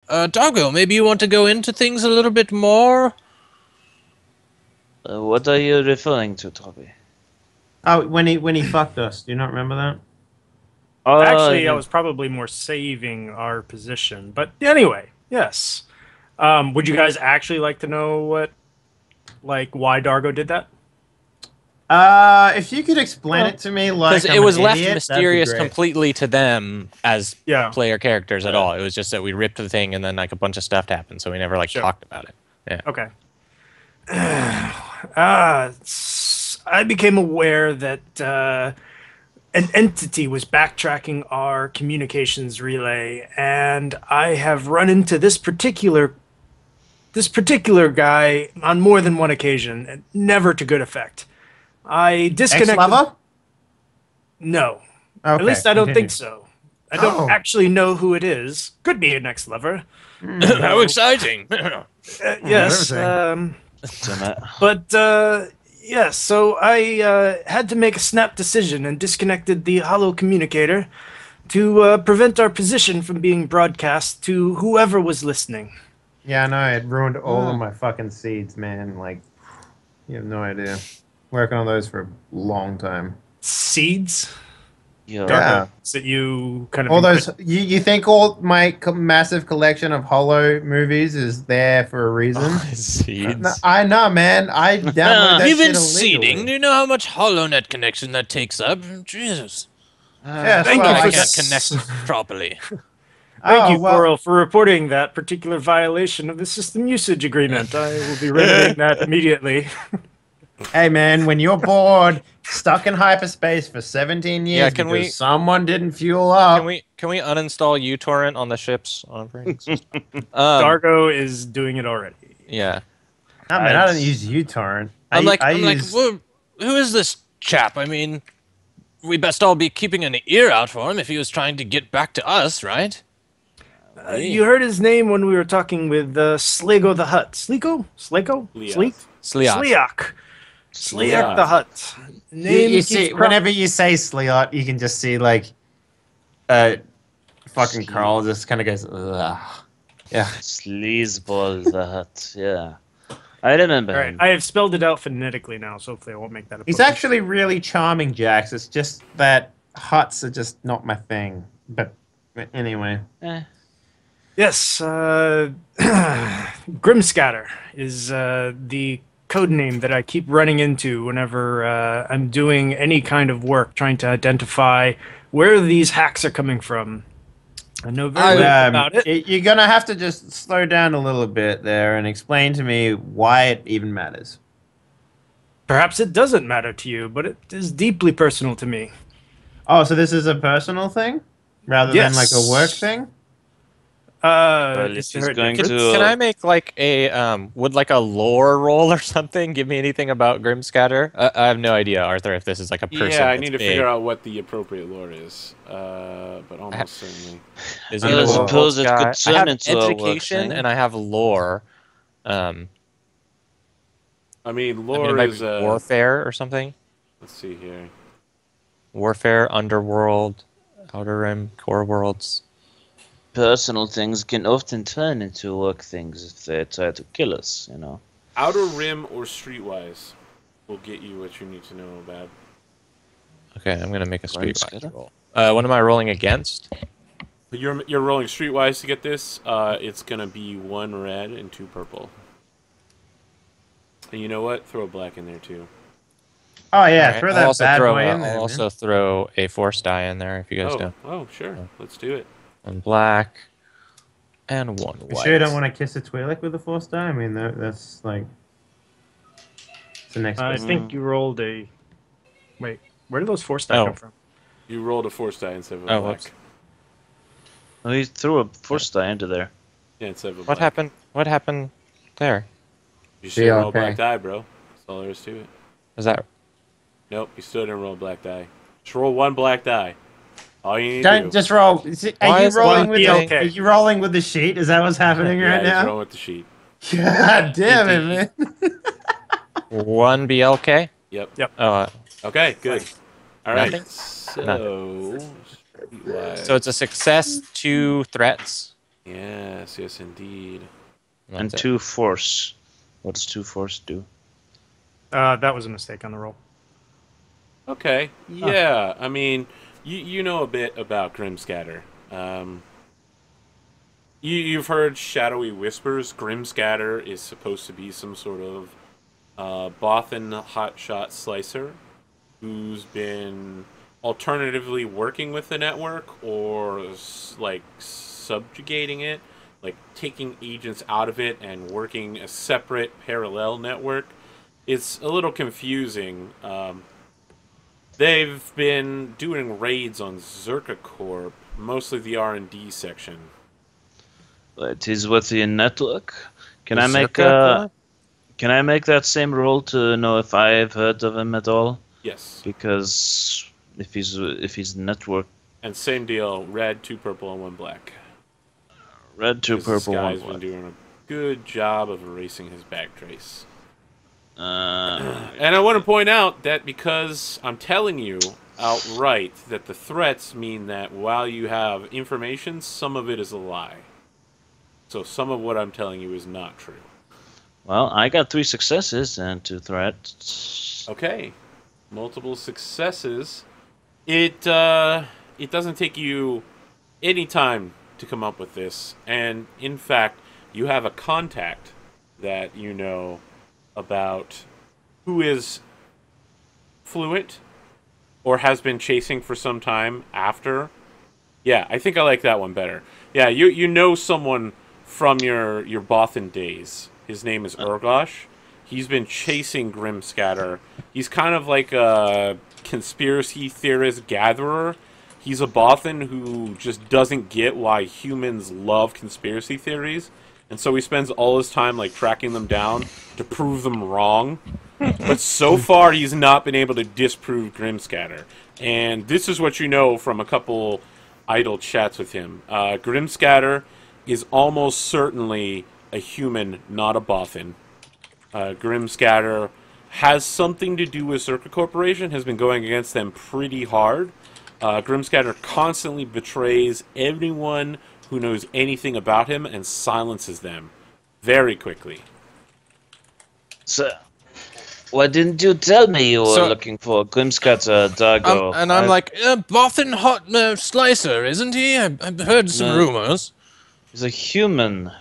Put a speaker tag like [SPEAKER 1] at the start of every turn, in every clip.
[SPEAKER 1] Dargo, maybe you want to go into things a little bit more?
[SPEAKER 2] What are you referring to, Toby?
[SPEAKER 3] Oh, when he fucked us. Do you not remember that?
[SPEAKER 2] Oh,
[SPEAKER 4] Actually, I
[SPEAKER 2] yeah.
[SPEAKER 4] was probably more saving our position. But anyway, yes. Would you guys actually like to know why Dargo did that?
[SPEAKER 3] If you could explain it to me like
[SPEAKER 1] Because it
[SPEAKER 3] I'm
[SPEAKER 1] was
[SPEAKER 3] an
[SPEAKER 1] left
[SPEAKER 3] idiot, that'd be
[SPEAKER 1] mysterious
[SPEAKER 3] great.
[SPEAKER 1] completely to them as
[SPEAKER 4] Yeah.
[SPEAKER 1] player characters at all. It was just that we ripped the thing and then like a bunch of stuff happened, so we never like
[SPEAKER 4] Sure.
[SPEAKER 1] talked about it. Yeah.
[SPEAKER 4] Okay. I became aware that an entity was backtracking our communications relay, and I have run into this particular guy on more than one occasion, and never to good effect. I disconnected.
[SPEAKER 3] Ex-lover?
[SPEAKER 4] No,
[SPEAKER 3] Okay.
[SPEAKER 4] at least I don't
[SPEAKER 3] continue.
[SPEAKER 4] think so. I don't actually know who it is. Could be an ex-lover.
[SPEAKER 1] How exciting!
[SPEAKER 4] Yes.
[SPEAKER 3] everything.
[SPEAKER 4] Yeah, so I had to make a snap decision and disconnected the hollow communicator to prevent our position from being broadcast to whoever was listening.
[SPEAKER 3] Yeah, I know. It ruined all of my fucking seeds, man. Like, you have no idea. Working on those for a long time.
[SPEAKER 4] Seeds?
[SPEAKER 3] Yeah.
[SPEAKER 4] That you kind of...
[SPEAKER 3] All those. You think all my massive collection of Hollow movies is there for a reason?
[SPEAKER 1] Seeds.
[SPEAKER 3] No, I know, man. I downloaded that
[SPEAKER 1] Even
[SPEAKER 3] shit
[SPEAKER 1] seeding. Do
[SPEAKER 3] illegally.
[SPEAKER 1] you know how much HoloNet connection that takes up? Jesus.
[SPEAKER 3] Yeah,
[SPEAKER 4] Thank
[SPEAKER 3] well,
[SPEAKER 4] you
[SPEAKER 1] I
[SPEAKER 4] for
[SPEAKER 1] can't connect properly.
[SPEAKER 4] Thank you,
[SPEAKER 3] well,
[SPEAKER 4] Coral, for reporting that particular violation of the system usage agreement. I will be remedying that immediately.
[SPEAKER 3] Hey, man, when you're bored, stuck in hyperspace for 17 years
[SPEAKER 1] Yeah, can
[SPEAKER 3] because
[SPEAKER 1] we-
[SPEAKER 3] someone didn't fuel up.
[SPEAKER 1] Can we uninstall uTorrent on the ships on operating system?
[SPEAKER 4] Dargo is doing it already.
[SPEAKER 1] Yeah.
[SPEAKER 3] I mean, I don't use uTorrent.
[SPEAKER 1] I'm like,
[SPEAKER 3] use...
[SPEAKER 1] well, who is this chap? I mean, we best all be keeping an ear out for him if he was trying to get back to us, right?
[SPEAKER 4] You heard his name when we were talking with Slago the Hut. Sliko? Slako? Sleat?
[SPEAKER 1] Sleat.
[SPEAKER 4] Sleak the Hut. Name
[SPEAKER 3] You
[SPEAKER 4] keeps
[SPEAKER 3] see, whenever you say Sleat, you can just see, like, fucking Carl just kind of goes, ugh. Yeah.
[SPEAKER 2] Sleazeball the Hut, yeah. I remember
[SPEAKER 4] All right,
[SPEAKER 2] him.
[SPEAKER 4] I have spelled it out phonetically now, so hopefully I won't make that a
[SPEAKER 3] He's
[SPEAKER 4] problem.
[SPEAKER 3] actually really charming, Jax. It's just that huts are just not my thing. But anyway.
[SPEAKER 4] Yes, Grimscatter is the code name that I keep running into whenever I'm doing any kind of work, trying to identify where these hacks are coming from. I know very little about it.
[SPEAKER 3] You're going to have to just slow down a little bit there and explain to me why it even matters.
[SPEAKER 4] Perhaps it doesn't matter to you, but it is deeply personal to me.
[SPEAKER 3] Oh, so this is a personal thing? Rather than like a work thing?
[SPEAKER 2] He's going to...
[SPEAKER 1] Can I make like would like a lore roll or something give me anything about Grimscatter? I have no idea, Arthur, if this is like a person.
[SPEAKER 5] Yeah, I need to figure out what the appropriate lore is, but almost certainly.
[SPEAKER 1] Is
[SPEAKER 2] I
[SPEAKER 1] he a
[SPEAKER 2] suppose it
[SPEAKER 1] guy?
[SPEAKER 2] could
[SPEAKER 1] I
[SPEAKER 2] turn
[SPEAKER 1] have
[SPEAKER 2] into a work
[SPEAKER 1] education
[SPEAKER 2] thing.
[SPEAKER 1] and I have lore.
[SPEAKER 5] I mean,
[SPEAKER 1] I
[SPEAKER 5] lore
[SPEAKER 1] mean, it might
[SPEAKER 5] is
[SPEAKER 1] be warfare or something.
[SPEAKER 5] Let's see here.
[SPEAKER 1] Warfare, Underworld, Outer Rim, Core Worlds.
[SPEAKER 2] Personal things can often turn into work things if they try to kill us, you know.
[SPEAKER 5] Outer Rim or Streetwise will get you what you need to know about.
[SPEAKER 1] Okay, I'm gonna make a streetwise
[SPEAKER 2] Grimscatter?
[SPEAKER 1] roll. What am I rolling against?
[SPEAKER 5] But you're rolling Streetwise to get this. It's gonna be 1 red and 2 purple. And you know what? Throw a black in there too.
[SPEAKER 3] Oh, yeah,
[SPEAKER 1] Alright,
[SPEAKER 3] throw
[SPEAKER 1] I'll
[SPEAKER 3] that
[SPEAKER 1] also
[SPEAKER 3] bad
[SPEAKER 1] throw
[SPEAKER 3] boy
[SPEAKER 1] a-
[SPEAKER 3] in there,
[SPEAKER 1] I'll
[SPEAKER 3] man.
[SPEAKER 1] also throw a force die in there if you guys don't.
[SPEAKER 5] Oh, sure. Let's do it.
[SPEAKER 1] One black and one
[SPEAKER 3] You
[SPEAKER 1] white.
[SPEAKER 3] sure you don't want to kiss a Twi'lek with a force die? I mean, that's like... It's the next
[SPEAKER 4] I
[SPEAKER 3] best
[SPEAKER 4] think you rolled a... Wait, where did those force die come from?
[SPEAKER 5] You rolled a force die instead of a black.
[SPEAKER 1] whoops.
[SPEAKER 2] Oh, he threw a force die into there.
[SPEAKER 5] Yeah, instead of a
[SPEAKER 1] What
[SPEAKER 5] black.
[SPEAKER 1] happened? What happened there?
[SPEAKER 5] You should roll a
[SPEAKER 3] okay.
[SPEAKER 5] black die, bro. That's all there is to it.
[SPEAKER 1] Is that?
[SPEAKER 5] Nope, you still didn't roll a black die. Just roll 1 black die. All you need to do.
[SPEAKER 3] Don't just roll.
[SPEAKER 1] Why is one
[SPEAKER 3] Are you rolling with the sheet? Is that what's happening
[SPEAKER 5] Yeah,
[SPEAKER 3] right
[SPEAKER 5] just
[SPEAKER 3] now?
[SPEAKER 5] roll with the sheet.
[SPEAKER 3] God damn it, man.
[SPEAKER 1] One BLK?
[SPEAKER 5] Yep.
[SPEAKER 1] Oh,
[SPEAKER 5] Okay, good. All right.
[SPEAKER 1] Nothing?
[SPEAKER 5] So,
[SPEAKER 1] so it's a success, 2 threats.
[SPEAKER 5] Yes, yes, indeed.
[SPEAKER 2] And
[SPEAKER 1] That's it.
[SPEAKER 2] 2 force. What does 2 force do?
[SPEAKER 4] That was a mistake on the roll.
[SPEAKER 5] Okay, yeah. I mean, you know a bit about Grimscatter. You've heard shadowy whispers. Grimscatter is supposed to be some sort of Bothan hotshot slicer who's been alternatively working with the network or like subjugating it, like taking agents out of it and working a separate parallel network. It's a little confusing. They've been doing raids on Zerka Corp, mostly the R&D section.
[SPEAKER 2] It is with the network. Can
[SPEAKER 1] The
[SPEAKER 2] I make
[SPEAKER 1] Zerka Corp?
[SPEAKER 2] can I make that same roll to know if I've heard of him at all?
[SPEAKER 5] Yes.
[SPEAKER 2] Because if he's network
[SPEAKER 5] And same deal, red, 2 purple, and 1 black.
[SPEAKER 2] red, 2
[SPEAKER 5] Because this
[SPEAKER 2] purple, 1
[SPEAKER 5] guy's been
[SPEAKER 2] black.
[SPEAKER 5] doing a good job of erasing his back trace.
[SPEAKER 2] Uh,
[SPEAKER 5] And I want to point out that because I'm telling you outright that the threats mean that while you have information, some of it is a lie. So some of what I'm telling you is not true.
[SPEAKER 2] well, I got 3 successes and 2 threats.
[SPEAKER 5] Okay. Multiple successes. It doesn't take you any time to come up with this. And in fact, you have a contact that you know about who is fluent or has been chasing for some time after. Yeah, I think I like that one better. Yeah, you know someone from your Bothan days. His name is Urgosh. He's been chasing Grimscatter. He's kind of like a conspiracy theorist gatherer. He's a Bothan who just doesn't get why humans love conspiracy theories. And so he spends all his time like tracking them down to prove them wrong. But so far he's not been able to disprove Grimscatter. And this is what you know from a couple idle chats with him. Grimscatter is almost certainly a human, not a Bothan. Grimscatter has something to do with Circa Corporation, has been going against them pretty hard. Grimscatter constantly betrays anyone who knows anything about him and silences them very quickly.
[SPEAKER 2] So, why didn't you tell me you were
[SPEAKER 1] So-
[SPEAKER 2] looking for Grimscatter, Dargo?
[SPEAKER 1] And I'm like, Bothan hot slicer, isn't he? I've heard some
[SPEAKER 2] No.
[SPEAKER 1] rumors.
[SPEAKER 2] He's a human,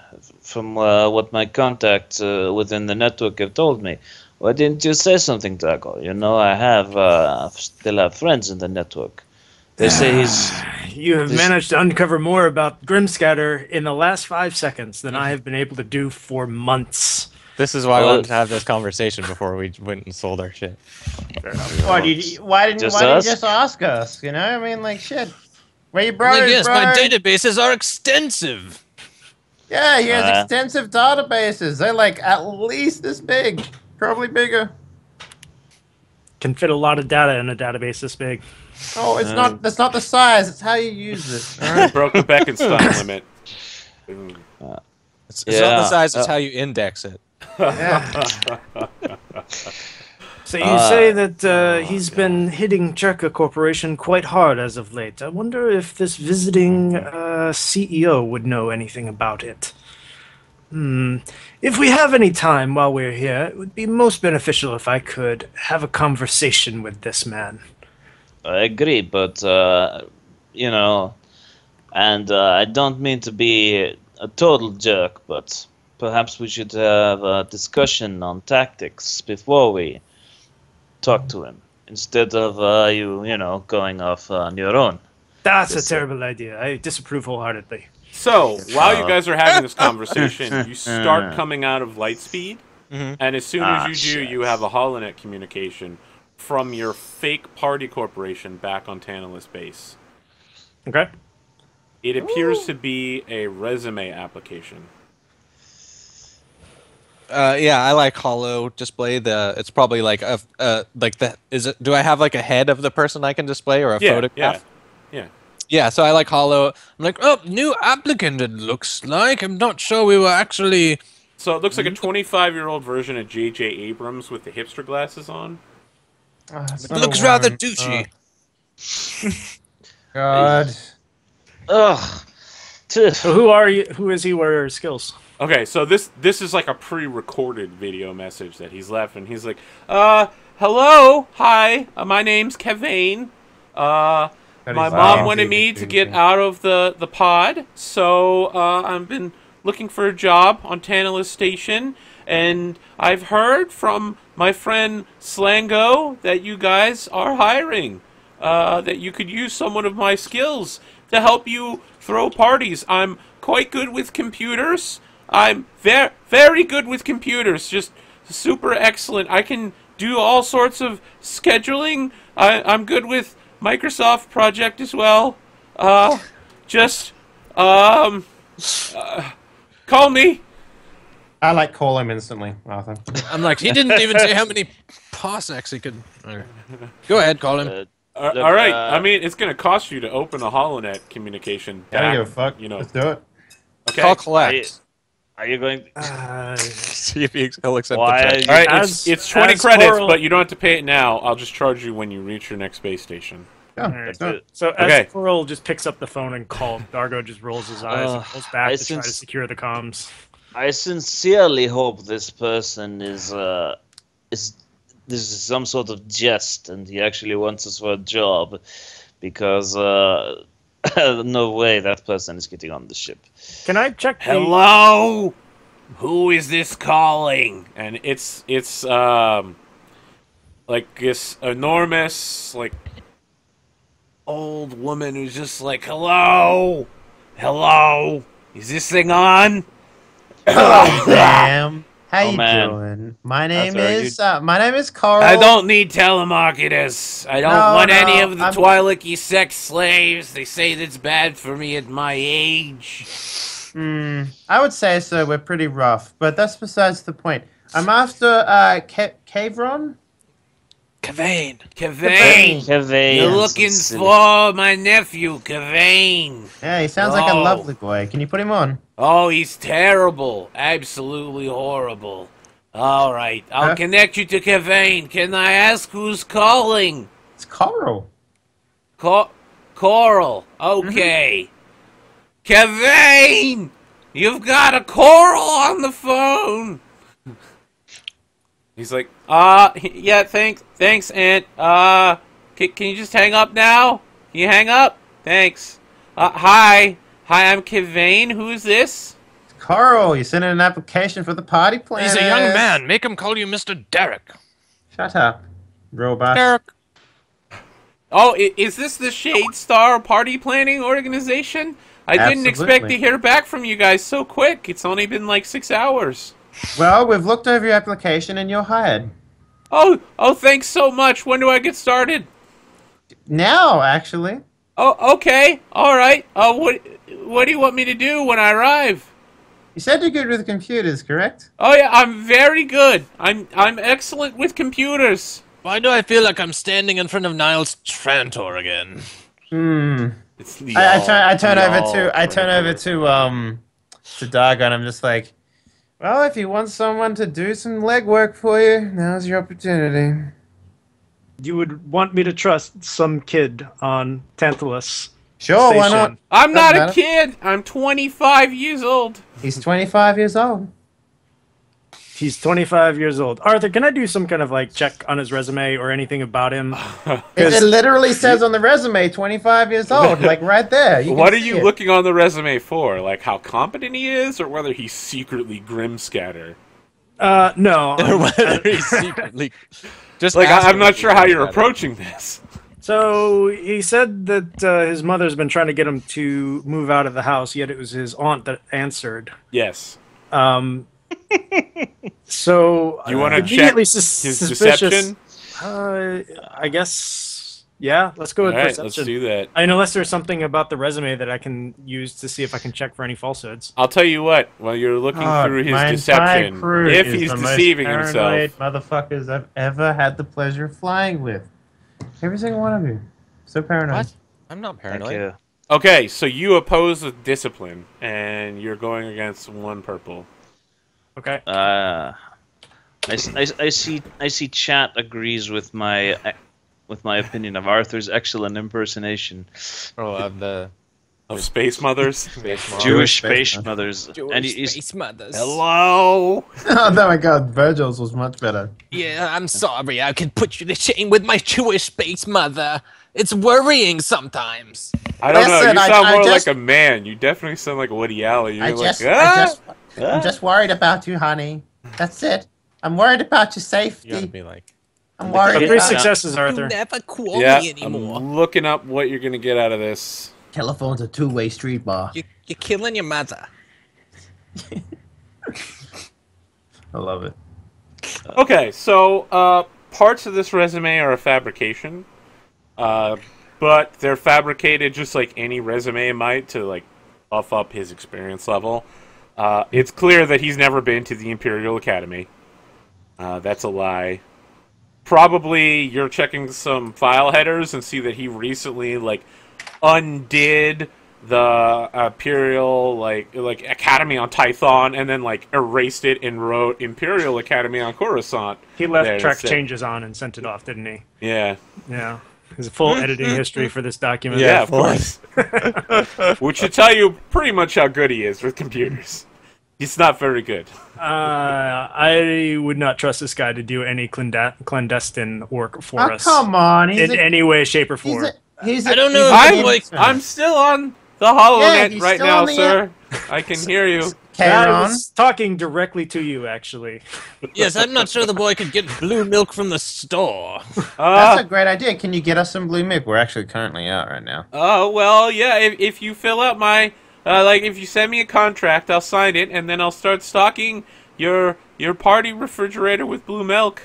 [SPEAKER 2] from what my contacts within the network have told me. Why didn't you say something, Dargo? You know, I have still have friends in the network. They say he's
[SPEAKER 4] You have
[SPEAKER 2] This-
[SPEAKER 4] managed to uncover more about Grimscatter in the last 5 seconds than I have been able to do for months.
[SPEAKER 1] This is why I
[SPEAKER 2] Well,
[SPEAKER 1] wanted to have this conversation before we went and sold our shit.
[SPEAKER 3] Why didn't you
[SPEAKER 2] Just
[SPEAKER 3] just ask us? You know, I mean, like shit. Where you bro?
[SPEAKER 1] Like, yes,
[SPEAKER 3] bro?
[SPEAKER 1] my databases are extensive.
[SPEAKER 3] Yeah, he has
[SPEAKER 2] Uh,
[SPEAKER 3] extensive databases. They're like at least this big, probably bigger.
[SPEAKER 4] Can fit a lot of data in a database this big.
[SPEAKER 3] Oh, it's not. That's not the size. It's how you use it. All right?
[SPEAKER 5] Broke the Bekenstein limit. Boom.
[SPEAKER 1] It's not the
[SPEAKER 2] Yeah,
[SPEAKER 1] size, it's how you index it.
[SPEAKER 3] Yeah.
[SPEAKER 4] So you say that he's been hitting Cherka Corporation quite hard as of late. I wonder if this visiting CEO would know anything about it. If we have any time while we're here, it would be most beneficial if I could have a conversation with this man.
[SPEAKER 2] I agree, but you know, and I don't mean to be a total jerk, but perhaps we should have a discussion on tactics before we talk to him, instead of you know, going off on your own.
[SPEAKER 4] That's a
[SPEAKER 2] Yes,
[SPEAKER 4] terrible idea. I disapprove wholeheartedly.
[SPEAKER 5] So, while you guys are having this conversation, you start coming out of Lightspeed, and as soon as you do,
[SPEAKER 2] shit.
[SPEAKER 5] you have a holonet communication from your fake party corporation back on Tantalus base.
[SPEAKER 4] Okay.
[SPEAKER 5] It appears to be a resume application.
[SPEAKER 1] Yeah, I like hollow display. It's probably like like the is it? Do I have like a head of the person I can display or a
[SPEAKER 5] Yeah,
[SPEAKER 1] photograph?
[SPEAKER 5] yeah.
[SPEAKER 1] Yeah, so I like hollow. I'm like, oh, new applicant. It looks like. I'm not sure we were actually.
[SPEAKER 5] So it looks like a 25-year-old version of J.J. Abrams with the hipster glasses on.
[SPEAKER 1] It looks rather douchey.
[SPEAKER 3] God.
[SPEAKER 2] Ugh,
[SPEAKER 4] So who are you? Who is he? What are his skills?
[SPEAKER 5] Okay, so this is like a pre-recorded video message that he's left, and he's like, hello, hi, my name's Kevane. My mom wanted me to get out of the pod, so I've been looking for a job on Tantalus Station, and I've heard from my friend Slango that you guys are hiring, that you could use some of my skills to help you throw parties. I'm quite good with computers. I'm very good with computers, just super excellent. I can do all sorts of scheduling. I'm good with Microsoft Project as well. Call me.
[SPEAKER 3] I like call him instantly, Arthur.
[SPEAKER 1] I'm like, he didn't even say how many parsecs he could. Okay. Go ahead, call him.
[SPEAKER 2] Look,
[SPEAKER 5] All right. I mean, it's going to cost you to open a HoloNet communication.
[SPEAKER 3] I don't
[SPEAKER 5] back,
[SPEAKER 3] give a fuck.
[SPEAKER 5] You know.
[SPEAKER 3] Let's do it.
[SPEAKER 5] Okay.
[SPEAKER 1] Call collect.
[SPEAKER 2] Are you going?
[SPEAKER 1] See if he'll accept
[SPEAKER 2] Why
[SPEAKER 1] the
[SPEAKER 2] are
[SPEAKER 1] check.
[SPEAKER 2] you-
[SPEAKER 5] All right.
[SPEAKER 4] As-
[SPEAKER 5] It's 20
[SPEAKER 4] as
[SPEAKER 5] credits,
[SPEAKER 4] Coral-
[SPEAKER 5] but you don't have to pay it now. I'll just charge you when you reach your next base station.
[SPEAKER 3] Yeah,
[SPEAKER 4] Alright.
[SPEAKER 3] let's do it.
[SPEAKER 4] So
[SPEAKER 5] Okay.
[SPEAKER 4] as Coral just picks up the phone and calls, Dargo just rolls his eyes and pulls back to try to secure the comms.
[SPEAKER 2] I sincerely hope this person is this is some sort of jest, and he actually wants us for a job, because no way that person is getting on the ship.
[SPEAKER 4] Can I check?
[SPEAKER 5] Hello? Who is this calling? And it's like this enormous, like, old woman who's just like, hello? Hello? Is this thing on?
[SPEAKER 3] Hello, ma'am. How
[SPEAKER 2] Oh,
[SPEAKER 3] you
[SPEAKER 2] man.
[SPEAKER 3] doing? My
[SPEAKER 2] That's
[SPEAKER 3] name is Carl.
[SPEAKER 5] I don't need telemarketers. I don't
[SPEAKER 3] No,
[SPEAKER 5] want
[SPEAKER 3] no,
[SPEAKER 5] any of the
[SPEAKER 3] I'm-
[SPEAKER 5] Twi'leki sex slaves. They say that's bad for me at my age.
[SPEAKER 3] I would say so. We're pretty rough, but that's besides the point. I'm after Kavron.
[SPEAKER 1] Kavane.
[SPEAKER 5] Kavane.
[SPEAKER 2] Kevin,
[SPEAKER 5] You're looking for my nephew, Kavane.
[SPEAKER 3] Yeah, he sounds like a
[SPEAKER 5] Oh.
[SPEAKER 3] lovely boy. Can you put him on?
[SPEAKER 5] Oh, he's terrible. Absolutely horrible. All right, I'll
[SPEAKER 3] Huh?
[SPEAKER 5] connect you to Kavane. Can I ask who's calling?
[SPEAKER 3] It's Coral.
[SPEAKER 5] Coral. Okay. Kavane! You've got a Coral on the phone. He's like, yeah, thanks, Aunt. Can you just hang up now? Can you hang up? Thanks. Hi, I'm Kavane. Who's this?
[SPEAKER 3] Coral, you sent in an application for the party plan.
[SPEAKER 1] He's a young man. Make him call you Mr. Derek.
[SPEAKER 3] Shut up, robot.
[SPEAKER 1] Derek.
[SPEAKER 5] Oh, is this the Shade Star party planning organization? I didn't expect
[SPEAKER 3] Absolutely.
[SPEAKER 5] to hear back from you guys so quick. It's only been like 6 hours.
[SPEAKER 3] Well, we've looked over your application and you're hired.
[SPEAKER 5] Oh, thanks so much. When do I get started?
[SPEAKER 3] Now, actually.
[SPEAKER 5] Oh, okay. All right. What do you want me to do when I arrive?
[SPEAKER 3] You said you're good with computers, correct?
[SPEAKER 5] Oh yeah, I'm very good. I'm excellent with computers.
[SPEAKER 1] Why do I feel like I'm standing in front of Niles Trantor again?
[SPEAKER 5] It's the
[SPEAKER 3] I turn over to Dargo and I'm just like, well, if you want someone to do some legwork for you, now's your opportunity.
[SPEAKER 4] You would want me to trust some kid on Tantalus.
[SPEAKER 3] Sure, why
[SPEAKER 4] Station.
[SPEAKER 3] not?
[SPEAKER 5] I'm not a
[SPEAKER 3] matter.
[SPEAKER 5] kid. I'm 25 years old.
[SPEAKER 3] He's 25 years old.
[SPEAKER 4] He's 25 years old. Arthur, can I do some kind of like check on his resume or anything about him?
[SPEAKER 3] It literally says on the resume, 25 years old, like right there. You
[SPEAKER 5] What
[SPEAKER 3] can
[SPEAKER 5] are
[SPEAKER 3] see
[SPEAKER 5] you
[SPEAKER 3] it.
[SPEAKER 5] looking on the resume for? Like how competent he is, or whether he's secretly Grimscatter?
[SPEAKER 4] No.
[SPEAKER 1] Or whether he's secretly just
[SPEAKER 5] Like
[SPEAKER 1] ask
[SPEAKER 5] I'm
[SPEAKER 1] him
[SPEAKER 5] not
[SPEAKER 1] if
[SPEAKER 5] sure
[SPEAKER 1] he
[SPEAKER 5] how
[SPEAKER 1] knows
[SPEAKER 5] you're
[SPEAKER 1] that.
[SPEAKER 5] approaching this.
[SPEAKER 4] So he said that his mother's been trying to get him to move out of the house, yet it was his aunt that answered.
[SPEAKER 5] Yes.
[SPEAKER 4] So
[SPEAKER 5] You want to check
[SPEAKER 4] immediately
[SPEAKER 5] his
[SPEAKER 4] suspicious.
[SPEAKER 5] deception?
[SPEAKER 4] I guess. Yeah, let's go
[SPEAKER 5] All
[SPEAKER 4] with
[SPEAKER 5] right,
[SPEAKER 4] perception.
[SPEAKER 5] let's do that.
[SPEAKER 4] I mean, unless there's something about the resume that I can use to see if I can check for any falsehoods.
[SPEAKER 5] I'll tell you what. While you're looking through his
[SPEAKER 3] my
[SPEAKER 5] deception,
[SPEAKER 3] entire crew
[SPEAKER 5] if
[SPEAKER 3] is
[SPEAKER 5] he's
[SPEAKER 3] the most
[SPEAKER 5] deceiving
[SPEAKER 3] paranoid
[SPEAKER 5] himself,
[SPEAKER 3] motherfuckers I've ever had the pleasure of flying with. Every single one of you. So paranoid.
[SPEAKER 1] What? I'm not
[SPEAKER 2] Thank
[SPEAKER 1] paranoid.
[SPEAKER 2] you.
[SPEAKER 5] okay. So you oppose the discipline, and you're going against one purple.
[SPEAKER 4] Okay.
[SPEAKER 2] I see. Chat agrees with my opinion of Arthur's excellent impersonation.
[SPEAKER 1] Oh, of the
[SPEAKER 5] Of space mothers.
[SPEAKER 1] Space Mom.
[SPEAKER 2] Jewish
[SPEAKER 3] Space
[SPEAKER 2] space mothers.
[SPEAKER 1] Jewish
[SPEAKER 2] And he's
[SPEAKER 1] space mothers.
[SPEAKER 5] Hello.
[SPEAKER 3] Oh my god, Virgil's was much better.
[SPEAKER 1] Yeah, I'm sorry. I can put you to shame with my Jewish space mother. It's worrying sometimes.
[SPEAKER 5] I don't know.
[SPEAKER 3] Listen,
[SPEAKER 5] You sound
[SPEAKER 3] I
[SPEAKER 5] more
[SPEAKER 3] just-
[SPEAKER 5] like a man. You definitely sound like Woody Allen. You're
[SPEAKER 3] I'm just worried about you, honey. That's it. I'm worried about your
[SPEAKER 1] You gotta
[SPEAKER 3] safety.
[SPEAKER 1] be like,
[SPEAKER 3] I'm worried
[SPEAKER 4] Three
[SPEAKER 3] about
[SPEAKER 4] successes,
[SPEAKER 1] you
[SPEAKER 4] Arthur.
[SPEAKER 1] never call
[SPEAKER 5] Yeah,
[SPEAKER 1] me anymore.
[SPEAKER 5] I'm looking up what you're gonna get out of this.
[SPEAKER 3] Telephone's a two-way street, bar.
[SPEAKER 1] You're killing your mother.
[SPEAKER 3] I love it.
[SPEAKER 5] Okay, so parts of this resume are a fabrication, but they're fabricated just like any resume might to like buff up his experience level. It's clear that he's never been to the Imperial Academy. That's a lie. Probably you're checking some file headers and see that he recently like undid the Imperial like Academy on Tython and then like erased it and wrote Imperial Academy on Coruscant.
[SPEAKER 4] He left
[SPEAKER 5] there
[SPEAKER 4] track
[SPEAKER 5] instead.
[SPEAKER 4] changes on and sent it off, didn't he?
[SPEAKER 5] Yeah.
[SPEAKER 4] Yeah. There's a full editing history for this document.
[SPEAKER 5] Yeah, of course. Which should tell you pretty much how good he is with computers. He's not very good.
[SPEAKER 4] I would not trust this guy to do any clandestine work for
[SPEAKER 3] Oh,
[SPEAKER 4] us.
[SPEAKER 3] come on.
[SPEAKER 4] In any way, shape, or form.
[SPEAKER 1] I don't know.
[SPEAKER 5] I'm still on the HoloNet
[SPEAKER 3] he's
[SPEAKER 5] right
[SPEAKER 3] still
[SPEAKER 5] now,
[SPEAKER 3] on the
[SPEAKER 5] sir. I can hear you.
[SPEAKER 4] I
[SPEAKER 3] Karen.
[SPEAKER 4] was talking directly to you, actually.
[SPEAKER 1] Yes, I'm not sure the boy could get blue milk from the store.
[SPEAKER 3] That's a great idea. Can you get us some blue milk? We're actually currently out right now.
[SPEAKER 5] Oh, well, yeah, if you fill out my, if you send me a contract, I'll sign it, and then I'll start stocking your party refrigerator with blue milk.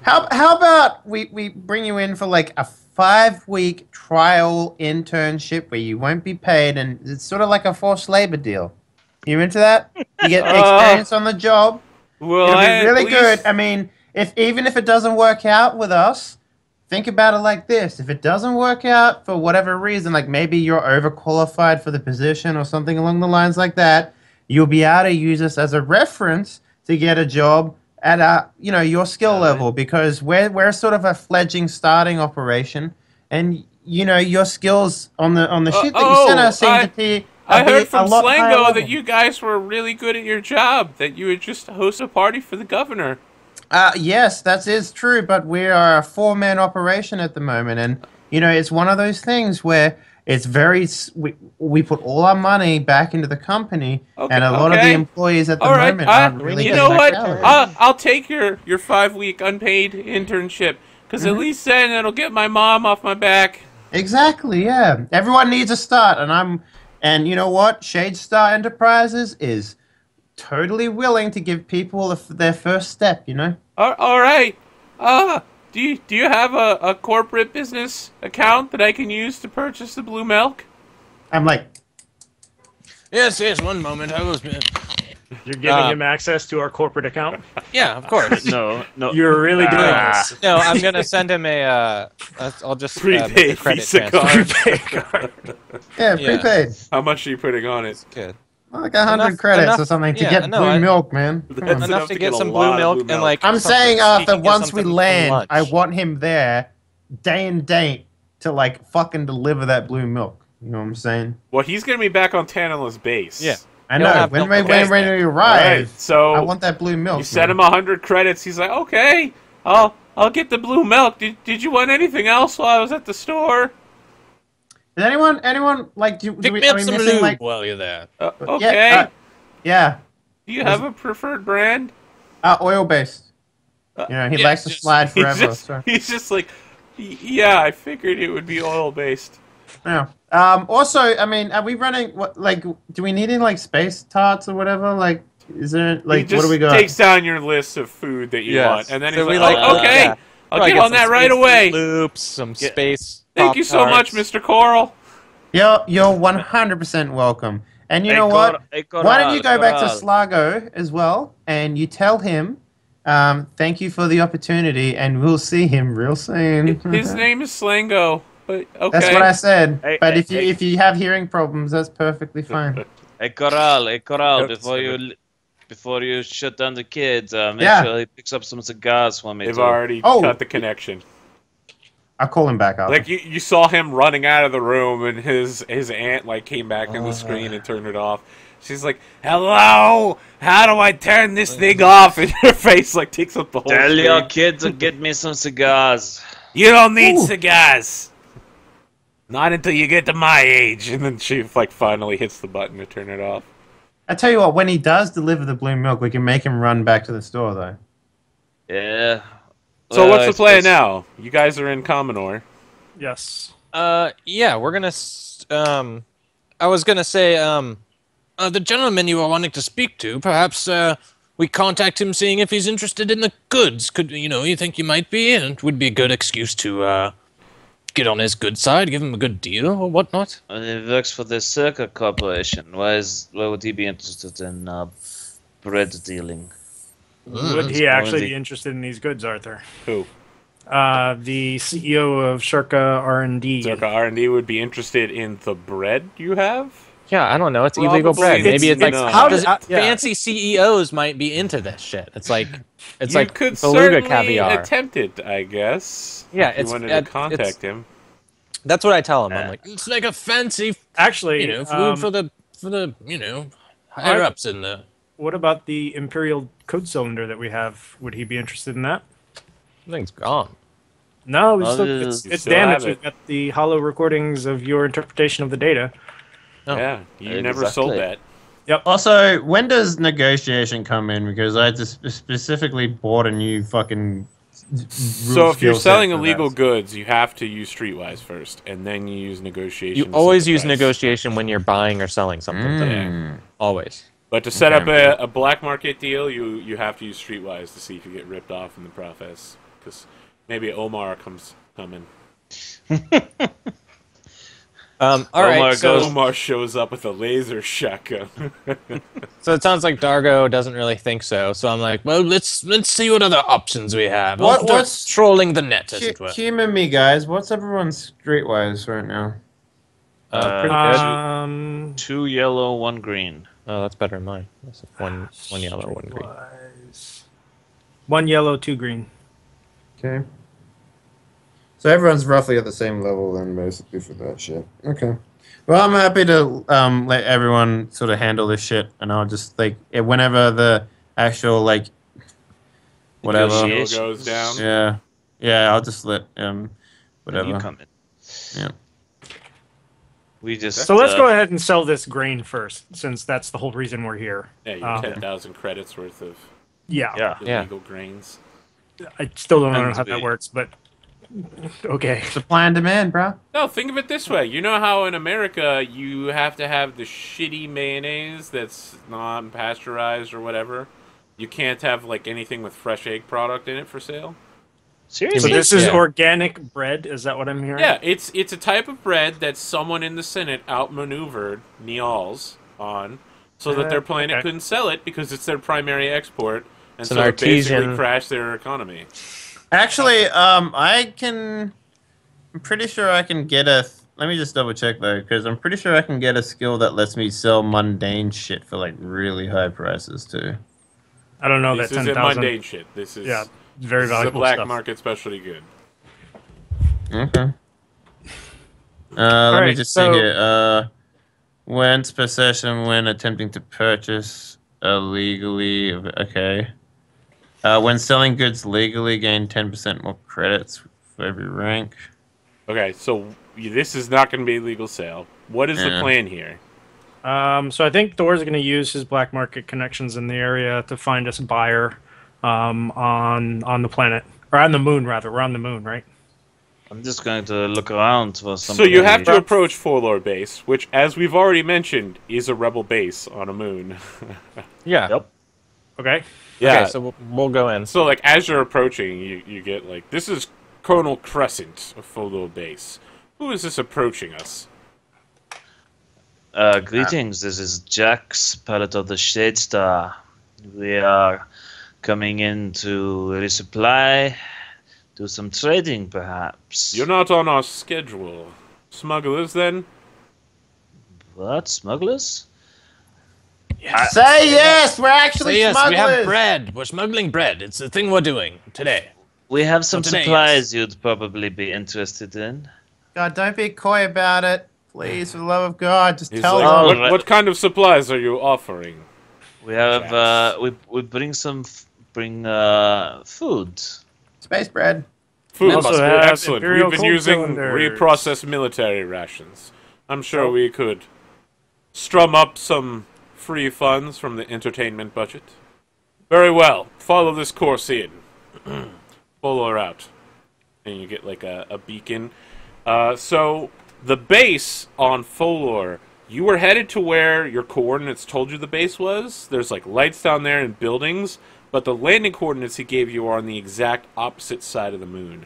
[SPEAKER 3] How about we bring you in for like a 5-week trial internship where you won't be paid, and it's sort of like a forced labor deal. You into that? You get experience on the job.
[SPEAKER 5] Well,
[SPEAKER 3] It'll be
[SPEAKER 5] at
[SPEAKER 3] really
[SPEAKER 5] least-
[SPEAKER 3] good. I mean, even if it doesn't work out with us, think about it like this. If it doesn't work out for whatever reason, like maybe you're overqualified for the position or something along the lines like that, you'll be able to use us as a reference to get a job at your skill level, because we're sort of a fledgling starting operation, and your skills on the shit that you sent us seem to be
[SPEAKER 5] I heard from
[SPEAKER 3] a lot higher
[SPEAKER 5] Slango
[SPEAKER 3] level.
[SPEAKER 5] that you guys were really good at your job, that you would just host a party for the governor.
[SPEAKER 3] Yes, that is true, but we are a 4-man operation at the moment, and it's one of those things where it's we put all our money back into the company, and a lot of the employees at the moment aren't really
[SPEAKER 5] you
[SPEAKER 3] getting
[SPEAKER 5] know
[SPEAKER 3] that
[SPEAKER 5] what?
[SPEAKER 3] salary.
[SPEAKER 5] I'll take your 5-week unpaid internship, because at least then it'll get my mom off my back.
[SPEAKER 3] Exactly, yeah. Everyone needs a start, and you know what? Shadestar Enterprises is totally willing to give people their first step,
[SPEAKER 5] All right. Do you have a corporate business account that I can use to purchase the blue milk?
[SPEAKER 3] I'm like,
[SPEAKER 1] Yes, one moment. I was.
[SPEAKER 4] You're giving him access to our corporate account?
[SPEAKER 1] Yeah, of course.
[SPEAKER 2] No.
[SPEAKER 4] You're really doing this.
[SPEAKER 1] No, I'm gonna send him a. I'll just
[SPEAKER 5] Prepaid
[SPEAKER 1] a credit
[SPEAKER 5] Visa
[SPEAKER 1] transfer.
[SPEAKER 5] card.
[SPEAKER 3] yeah,
[SPEAKER 1] Yeah.
[SPEAKER 3] prepaid.
[SPEAKER 5] How much are you putting on it?
[SPEAKER 1] Good.
[SPEAKER 3] Like 100 credits
[SPEAKER 1] enough-
[SPEAKER 3] or something to
[SPEAKER 1] yeah,
[SPEAKER 3] get
[SPEAKER 1] no,
[SPEAKER 3] blue
[SPEAKER 1] I-
[SPEAKER 3] milk, man. Come
[SPEAKER 5] That's
[SPEAKER 3] on.
[SPEAKER 1] Enough to
[SPEAKER 5] get
[SPEAKER 1] get
[SPEAKER 5] a
[SPEAKER 1] some
[SPEAKER 5] lot
[SPEAKER 1] blue
[SPEAKER 5] of
[SPEAKER 1] milk
[SPEAKER 5] blue
[SPEAKER 1] and
[SPEAKER 5] milk.
[SPEAKER 1] like.
[SPEAKER 3] I'm
[SPEAKER 1] something-
[SPEAKER 3] saying,
[SPEAKER 1] he
[SPEAKER 3] Arthur,
[SPEAKER 1] can get
[SPEAKER 3] once we
[SPEAKER 1] something for
[SPEAKER 3] land,
[SPEAKER 1] lunch.
[SPEAKER 3] I want him there, day and date, to like fucking deliver that blue milk. You know what I'm saying?
[SPEAKER 5] Well, he's gonna be back on Tanala's base.
[SPEAKER 1] Yeah.
[SPEAKER 3] I
[SPEAKER 1] He'll
[SPEAKER 3] know.
[SPEAKER 1] have
[SPEAKER 3] When
[SPEAKER 1] milk
[SPEAKER 3] we
[SPEAKER 1] okay.
[SPEAKER 3] when we
[SPEAKER 5] All
[SPEAKER 3] arrive,
[SPEAKER 5] right. So
[SPEAKER 3] I want that blue milk.
[SPEAKER 5] you sent
[SPEAKER 3] man.
[SPEAKER 5] him 100 credits. He's like, okay, I'll get the blue milk. Did you want anything else while I was at the store?
[SPEAKER 3] Is anyone like do
[SPEAKER 1] Pick
[SPEAKER 3] we,
[SPEAKER 1] me
[SPEAKER 3] are
[SPEAKER 1] up
[SPEAKER 3] we
[SPEAKER 1] some
[SPEAKER 3] missing
[SPEAKER 1] lube
[SPEAKER 3] like
[SPEAKER 1] while you're there.
[SPEAKER 5] Okay.
[SPEAKER 3] yeah,
[SPEAKER 5] Do you have a preferred brand?
[SPEAKER 3] oil based. He
[SPEAKER 1] yeah,
[SPEAKER 3] likes to
[SPEAKER 1] just-
[SPEAKER 3] slide forever.
[SPEAKER 5] He's just like, yeah, I figured it would be oil based.
[SPEAKER 3] Yeah. Also, I mean, are we running? What like? Do we need any like space tarts or whatever? Like, is there like
[SPEAKER 5] He
[SPEAKER 3] what
[SPEAKER 5] just
[SPEAKER 3] do we got?
[SPEAKER 5] takes down your list of food that you
[SPEAKER 1] Yes.
[SPEAKER 5] want, and then
[SPEAKER 1] So
[SPEAKER 5] he's
[SPEAKER 1] we
[SPEAKER 5] like,
[SPEAKER 1] like,
[SPEAKER 5] okay,
[SPEAKER 1] yeah.
[SPEAKER 5] I'll
[SPEAKER 1] Probably
[SPEAKER 5] get on
[SPEAKER 1] some
[SPEAKER 5] that right
[SPEAKER 1] space
[SPEAKER 5] away.
[SPEAKER 1] Loops, some space.
[SPEAKER 5] Thank you so much,
[SPEAKER 1] Pop-Tarts.
[SPEAKER 5] Mr. Coral.
[SPEAKER 3] You're 100% welcome. And you know what? Why don't you go back to Slago as well, and you tell him, thank you for the opportunity, and we'll see him real soon.
[SPEAKER 5] His name is Slango, but okay.
[SPEAKER 3] That's what I said.
[SPEAKER 2] Hey,
[SPEAKER 3] but
[SPEAKER 2] hey,
[SPEAKER 3] if you have hearing problems, that's perfectly fine.
[SPEAKER 2] Hey Coral,
[SPEAKER 5] Yep,
[SPEAKER 2] before you shut down the kids, make
[SPEAKER 3] Yeah.
[SPEAKER 2] sure he picks up some cigars for me
[SPEAKER 5] They've
[SPEAKER 2] too.
[SPEAKER 5] already
[SPEAKER 3] Oh.
[SPEAKER 5] cut the connection.
[SPEAKER 3] I'll call him back up.
[SPEAKER 5] Like you saw him running out of the room, and his aunt like came back in the screen and turned it off. She's like, "Hello, how do I turn this thing off?" And her face like takes up the whole
[SPEAKER 2] Tell
[SPEAKER 5] screen.
[SPEAKER 2] your kid to get me some cigars.
[SPEAKER 5] You don't need cigars. Not until you get to my age. And then she like finally hits the button to turn it off.
[SPEAKER 3] I tell you what, when he does deliver the blue milk, we can make him run back to the store, though.
[SPEAKER 2] Yeah.
[SPEAKER 5] So what's the
[SPEAKER 2] it's
[SPEAKER 5] plan
[SPEAKER 2] just-
[SPEAKER 5] now? You guys are in Commodore.
[SPEAKER 4] Yes.
[SPEAKER 1] Yeah, we're gonna. I was gonna say, the gentleman you were wanting to speak to, perhaps we contact him, seeing if he's interested in the goods. Could you think you might be, and it would be a good excuse to get on his good side, give him a good deal or whatnot.
[SPEAKER 2] He works for the Circa Corporation. Why would he be interested in bread dealing?
[SPEAKER 4] Would he actually be interested in these goods, Arthur?
[SPEAKER 5] Who?
[SPEAKER 4] The CEO of Circa R&D.
[SPEAKER 5] Circa R&D would be interested in the bread you have?
[SPEAKER 1] Yeah, I don't know. It's illegal
[SPEAKER 5] Probably.
[SPEAKER 1] bread. Maybe it's like
[SPEAKER 5] No.
[SPEAKER 4] How
[SPEAKER 1] does-
[SPEAKER 4] did- yeah.
[SPEAKER 1] fancy CEOs might be into this shit. It's like
[SPEAKER 5] You could
[SPEAKER 1] beluga
[SPEAKER 5] certainly
[SPEAKER 1] caviar.
[SPEAKER 5] attempt it, I guess.
[SPEAKER 1] Yeah,
[SPEAKER 5] if you
[SPEAKER 1] it's-
[SPEAKER 5] wanted
[SPEAKER 1] it's-
[SPEAKER 5] to contact him.
[SPEAKER 1] That's what I tell him. I'm like, it's like a fancy,
[SPEAKER 4] Actually,
[SPEAKER 1] food for the higher ups in the.
[SPEAKER 4] what about the Imperial code cylinder that we have? Would he be interested in that?
[SPEAKER 1] Thing's gone.
[SPEAKER 4] No,
[SPEAKER 2] Oh,
[SPEAKER 4] it's
[SPEAKER 5] you
[SPEAKER 4] it's
[SPEAKER 5] still have
[SPEAKER 4] damaged.
[SPEAKER 5] it.
[SPEAKER 4] We've got the hollow recordings of your interpretation of the data.
[SPEAKER 1] Oh.
[SPEAKER 5] Yeah, you never sold
[SPEAKER 2] Exactly.
[SPEAKER 5] that.
[SPEAKER 3] Also, when does negotiation come in? Because I just specifically bought a new fucking.
[SPEAKER 5] So if you're selling illegal goods, you have to use Streetwise first, and then you use negotiation.
[SPEAKER 1] You
[SPEAKER 5] to set
[SPEAKER 1] always
[SPEAKER 5] the
[SPEAKER 1] use
[SPEAKER 5] price.
[SPEAKER 1] negotiation when you're buying or selling something.
[SPEAKER 5] Yeah.
[SPEAKER 1] Always.
[SPEAKER 5] But to set up
[SPEAKER 3] Okay.
[SPEAKER 5] a black market deal, you have to use Streetwise to see if you get ripped off in the process. Because maybe Omar comes in.
[SPEAKER 1] All right.
[SPEAKER 2] Omar
[SPEAKER 1] So,
[SPEAKER 2] goes-
[SPEAKER 5] Omar shows up with a laser shotgun.
[SPEAKER 1] so it sounds like Dargo doesn't really think so. So I'm like, well, let's see what other options we have.
[SPEAKER 3] What's-
[SPEAKER 1] trolling the net, as it were?
[SPEAKER 3] Humor me, guys. What's everyone's streetwise right now?
[SPEAKER 1] Pretty good.
[SPEAKER 2] 2 yellow, 1 green.
[SPEAKER 1] Oh, that's better than mine. That's one yellow, one green.
[SPEAKER 4] Streetwise. 1 yellow, 2 green.
[SPEAKER 3] Okay. So everyone's roughly at the same level then, basically, for that shit. Okay. Well, I'm happy to let everyone sort of handle this shit, and I'll just, like, whenever the actual, like, whatever.
[SPEAKER 2] Negotiate.
[SPEAKER 5] Deal goes down.
[SPEAKER 3] Yeah, I'll just let, whatever.
[SPEAKER 2] You come in.
[SPEAKER 3] Yeah.
[SPEAKER 2] We just.
[SPEAKER 4] So let's go ahead and sell this grain first, since that's the whole reason we're here.
[SPEAKER 5] Yeah, you 10,000 credits worth of
[SPEAKER 4] Yeah.
[SPEAKER 2] Yeah.
[SPEAKER 5] illegal grains.
[SPEAKER 4] I still don't know
[SPEAKER 2] Tends
[SPEAKER 4] how
[SPEAKER 2] to
[SPEAKER 4] that
[SPEAKER 2] be.
[SPEAKER 4] works, but okay.
[SPEAKER 3] Supply and demand, bro.
[SPEAKER 5] No, think of it this way. You know how in America you have to have the shitty mayonnaise that's non-pasteurized or whatever? You can't have like anything with fresh egg product in it for sale?
[SPEAKER 4] So
[SPEAKER 2] Seriously?
[SPEAKER 4] this is
[SPEAKER 1] Yeah.
[SPEAKER 4] organic bread. Is that what I'm hearing?
[SPEAKER 5] Yeah, it's a type of bread that someone in the Senate outmaneuvered Nials on so that their planet
[SPEAKER 4] okay.
[SPEAKER 5] couldn't sell it because it's their primary export, and
[SPEAKER 1] It's
[SPEAKER 5] so
[SPEAKER 1] an
[SPEAKER 5] it basically
[SPEAKER 1] artesian-
[SPEAKER 5] crashed their economy.
[SPEAKER 3] Actually, I'm pretty sure I can get a. Let me just double check though, because I'm pretty sure I can get a skill that lets me sell mundane shit for like really high prices too.
[SPEAKER 4] I don't know
[SPEAKER 5] This
[SPEAKER 4] that
[SPEAKER 5] isn't
[SPEAKER 4] 10,000.
[SPEAKER 5] mundane shit. This is
[SPEAKER 4] Yeah, very
[SPEAKER 5] this is a
[SPEAKER 4] valuable
[SPEAKER 5] black
[SPEAKER 4] stuff.
[SPEAKER 5] market specialty good.
[SPEAKER 3] Okay. Let me
[SPEAKER 4] right,
[SPEAKER 3] just
[SPEAKER 4] so-
[SPEAKER 3] see here. Whence possession when attempting to purchase illegally. Okay. When selling goods legally, gain 10% more credits for every rank.
[SPEAKER 5] Okay, so this is not going to be a legal sale. What is the
[SPEAKER 3] Yeah.
[SPEAKER 5] plan here?
[SPEAKER 4] So I think Thor's going to use his black market connections in the area to find us a buyer on the planet, or on the moon rather. We're on the moon, right?
[SPEAKER 2] I'm just going to look around for some.
[SPEAKER 5] So you have to approach Forlore Base, which, as we've already mentioned, is a rebel base on a moon.
[SPEAKER 1] Yeah.
[SPEAKER 2] Yep.
[SPEAKER 4] Okay.
[SPEAKER 1] Okay, so we'll go in.
[SPEAKER 5] So, like, as you're approaching, you get, like, this is Colonel Crescent of Forlore Base. Who is this approaching us?
[SPEAKER 2] Greetings, this is Jax, pilot of the Shade Star. We are coming in to resupply, do some trading perhaps.
[SPEAKER 5] You're not on our schedule. Smugglers, then?
[SPEAKER 2] What? Smugglers?
[SPEAKER 3] Say yes! We're actually
[SPEAKER 1] Say yes,
[SPEAKER 3] smugglers!
[SPEAKER 1] we have bread. We're smuggling bread. It's the thing we're doing today.
[SPEAKER 2] We have some
[SPEAKER 1] today,
[SPEAKER 2] supplies you'd probably be interested in.
[SPEAKER 3] God, don't be coy about it. Please, for the love of God, just
[SPEAKER 5] He's
[SPEAKER 3] tell
[SPEAKER 5] like,
[SPEAKER 3] them.
[SPEAKER 2] All
[SPEAKER 5] what,
[SPEAKER 2] right.
[SPEAKER 5] what kind of supplies are you offering?
[SPEAKER 2] We have
[SPEAKER 5] Jax.
[SPEAKER 2] we bring food.
[SPEAKER 3] Space bread.
[SPEAKER 5] Food.
[SPEAKER 4] also have
[SPEAKER 5] Excellent.
[SPEAKER 4] Imperial
[SPEAKER 5] We've been
[SPEAKER 4] cold
[SPEAKER 5] using
[SPEAKER 4] cylinders.
[SPEAKER 5] reprocessed military rations. I'm sure we could strum up some free funds from the entertainment budget. Very well. Follow this course in. Follow her out. And you get like a beacon. So the base on Folor, you were headed to where your coordinates told you the base was. There's like lights down there and buildings, but the landing coordinates he gave you are on the exact opposite side of the moon.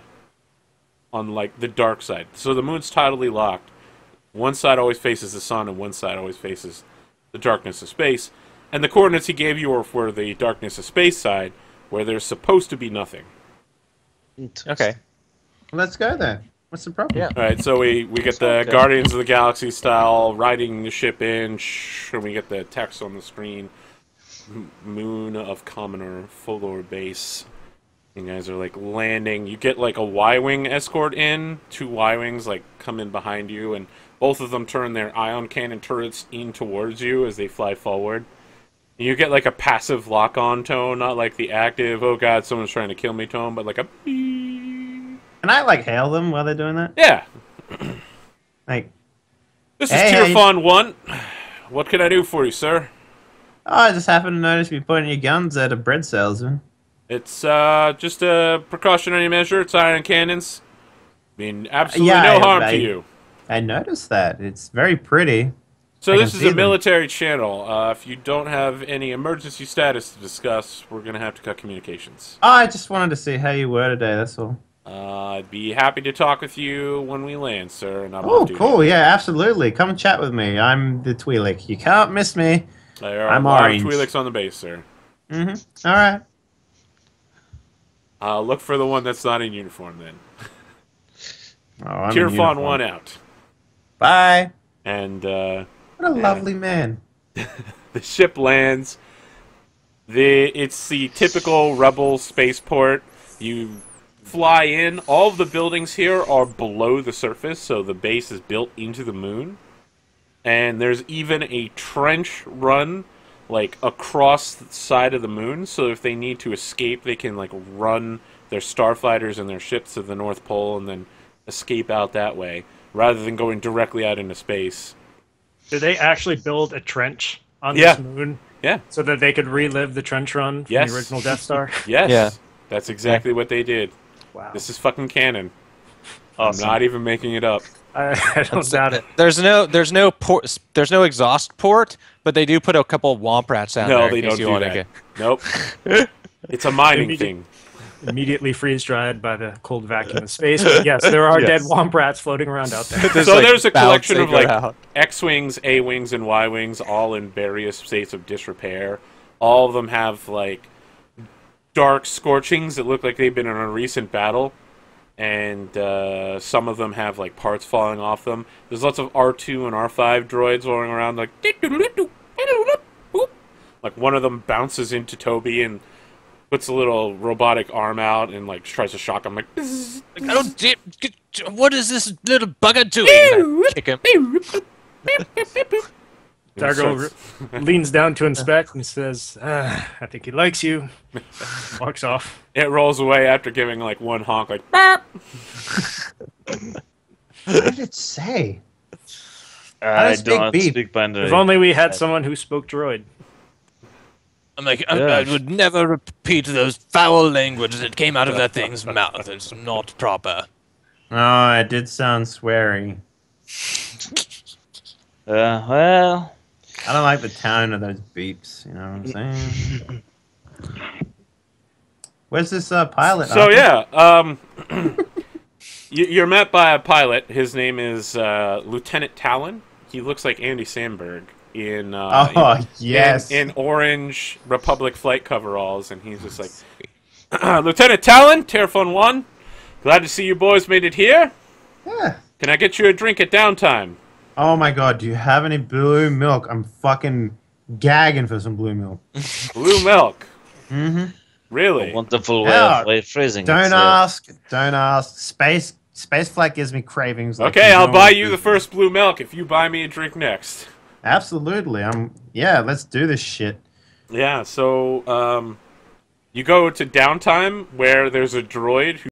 [SPEAKER 5] On like the dark side. So the moon's tidally locked. One side always faces the sun and one side always faces the darkness of space. And the coordinates he gave you are for the darkness of space side, where there's supposed to be nothing.
[SPEAKER 1] Okay.
[SPEAKER 3] Let's go then. What's the problem?
[SPEAKER 1] Yeah.
[SPEAKER 5] Alright, so we get the
[SPEAKER 1] Okay.
[SPEAKER 5] Guardians of the Galaxy style, riding the ship in, and we get the text on the screen. Moon of Commoner, Folor base. You guys are like landing. You get like a Y-Wing escort in. 2 Y-Wings like come in behind you, and both of them turn their ion cannon turrets in towards you as they fly forward. You get like a passive lock-on tone, not like the active, oh god, someone's trying to kill me tone, but like a beep.
[SPEAKER 3] Can I like hail them while they're doing that?
[SPEAKER 5] Yeah.
[SPEAKER 3] Like,
[SPEAKER 5] This
[SPEAKER 3] Hey,
[SPEAKER 5] is
[SPEAKER 3] how
[SPEAKER 5] Tier
[SPEAKER 3] you-
[SPEAKER 5] Fun 1. What can I do for you, sir?
[SPEAKER 3] oh, I just happened to notice you pointing your guns at a bread salesman.
[SPEAKER 5] It's just a precautionary measure. It's ion cannons. Mean absolutely
[SPEAKER 3] Yeah,
[SPEAKER 5] no harm
[SPEAKER 3] I-
[SPEAKER 5] to you.
[SPEAKER 3] I noticed that. It's very pretty.
[SPEAKER 5] So
[SPEAKER 3] I
[SPEAKER 5] this
[SPEAKER 3] can
[SPEAKER 5] is
[SPEAKER 3] see
[SPEAKER 5] a
[SPEAKER 3] them.
[SPEAKER 5] military channel. If you don't have any emergency status to discuss, we're gonna have to cut communications.
[SPEAKER 3] Oh, I just wanted to see how you were today, that's all.
[SPEAKER 5] I'd be happy to talk with you when we land, sir. And I'm
[SPEAKER 3] Oh,
[SPEAKER 5] on duty.
[SPEAKER 3] cool. Yeah, absolutely. Come chat with me. I'm the Twi'lek. You can't miss me.
[SPEAKER 5] There are
[SPEAKER 3] I'm
[SPEAKER 5] a lot
[SPEAKER 3] orange.
[SPEAKER 5] of Twi'leks on the base, sir.
[SPEAKER 3] Mm-hmm. All right.
[SPEAKER 5] Look for the one that's not in uniform, then.
[SPEAKER 3] Oh, I'm
[SPEAKER 5] Tier
[SPEAKER 3] in
[SPEAKER 5] Fun
[SPEAKER 3] uniform.
[SPEAKER 5] 1 out.
[SPEAKER 3] Bye.
[SPEAKER 5] And,
[SPEAKER 3] What a lovely man.
[SPEAKER 5] the ship lands. It's the typical rebel spaceport. You fly in. All of the buildings here are below the surface, so the base is built into the moon. And there's even a trench run, like, across the side of the moon, so if they need to escape, they can, like, run their starfighters and their ships to the North Pole and then escape out that way, rather than going directly out into space.
[SPEAKER 4] Did they actually build a trench on
[SPEAKER 5] Yeah.
[SPEAKER 4] this moon
[SPEAKER 5] Yeah.
[SPEAKER 4] so that they could relive the trench run from
[SPEAKER 5] Yes.
[SPEAKER 4] the original Death Star?
[SPEAKER 5] Yes.
[SPEAKER 1] Yeah.
[SPEAKER 5] That's exactly what they did.
[SPEAKER 4] Wow.
[SPEAKER 5] This is fucking canon.
[SPEAKER 2] Awesome.
[SPEAKER 5] I'm not even making it up.
[SPEAKER 4] I don't doubt it.
[SPEAKER 1] There's no port. There's no exhaust port, but they do put a couple of womp rats out there.
[SPEAKER 5] No,
[SPEAKER 1] in
[SPEAKER 5] they
[SPEAKER 1] case
[SPEAKER 5] don't
[SPEAKER 1] you
[SPEAKER 5] do
[SPEAKER 1] wanna
[SPEAKER 5] that.
[SPEAKER 1] get-
[SPEAKER 5] Nope. It's a mining
[SPEAKER 4] Maybe-
[SPEAKER 5] thing.
[SPEAKER 4] Immediately freeze dried by the cold vacuum of space. But yes, there are dead
[SPEAKER 5] Yes.
[SPEAKER 4] womp rats floating around out there.
[SPEAKER 5] So
[SPEAKER 1] like,
[SPEAKER 5] there's a
[SPEAKER 1] ballots
[SPEAKER 5] collection
[SPEAKER 1] they
[SPEAKER 5] of
[SPEAKER 1] go
[SPEAKER 5] like
[SPEAKER 1] out.
[SPEAKER 5] X-wings, A-wings, and Y-wings, all in various states of disrepair. All of them have like dark scorchings that look like they've been in a recent battle, and some of them have like parts falling off them. There's lots of R2 and R5 droids rolling around, like one of them bounces into Toby and puts a little robotic arm out and like tries to shock him, like.
[SPEAKER 1] I don't. What is this little bugger doing? And I kick him.
[SPEAKER 4] Dargo leans down to inspect and says, I think he likes you. Walks off.
[SPEAKER 5] It rolls away after giving like one honk, like.
[SPEAKER 3] What did it say?
[SPEAKER 2] I
[SPEAKER 3] does Big
[SPEAKER 2] don't
[SPEAKER 3] Beep?
[SPEAKER 2] speak Mandarin.
[SPEAKER 4] If only we had someone who spoke droid.
[SPEAKER 1] I'm like, I
[SPEAKER 2] Yes.
[SPEAKER 1] would never repeat those foul language that came out of that thing's mouth. It's not proper.
[SPEAKER 3] Oh, it did sound sweary.
[SPEAKER 2] Well,
[SPEAKER 3] I don't like the tone of those beeps. You know what I'm saying? Where's this pilot?
[SPEAKER 5] So
[SPEAKER 3] Arthur?
[SPEAKER 5] yeah, you're met by a pilot. His name is Lieutenant Talon. He looks like Andy Samberg in
[SPEAKER 3] Yes.
[SPEAKER 5] in orange Republic flight coveralls, and he's just like, Lieutenant Talon, Terrafun 1, glad to see you boys made it here.
[SPEAKER 3] Yeah.
[SPEAKER 5] Can I get you a drink at downtime?
[SPEAKER 3] Oh my god, do you have any blue milk? I'm fucking gagging for some blue milk.
[SPEAKER 5] Blue milk.
[SPEAKER 3] Mm-hmm.
[SPEAKER 5] Really?
[SPEAKER 2] Wonderful way
[SPEAKER 3] Yeah.
[SPEAKER 2] of phrasing
[SPEAKER 3] Don't
[SPEAKER 2] it.
[SPEAKER 3] ask. Don't ask. Space flight gives me cravings. Like
[SPEAKER 5] Okay, I'll
[SPEAKER 3] no
[SPEAKER 5] buy
[SPEAKER 3] one's
[SPEAKER 5] you the
[SPEAKER 3] business.
[SPEAKER 5] first blue milk if you buy me a drink next.
[SPEAKER 3] Absolutely. Yeah, let's do this shit.
[SPEAKER 5] Yeah, so you go to downtime where there's a droid who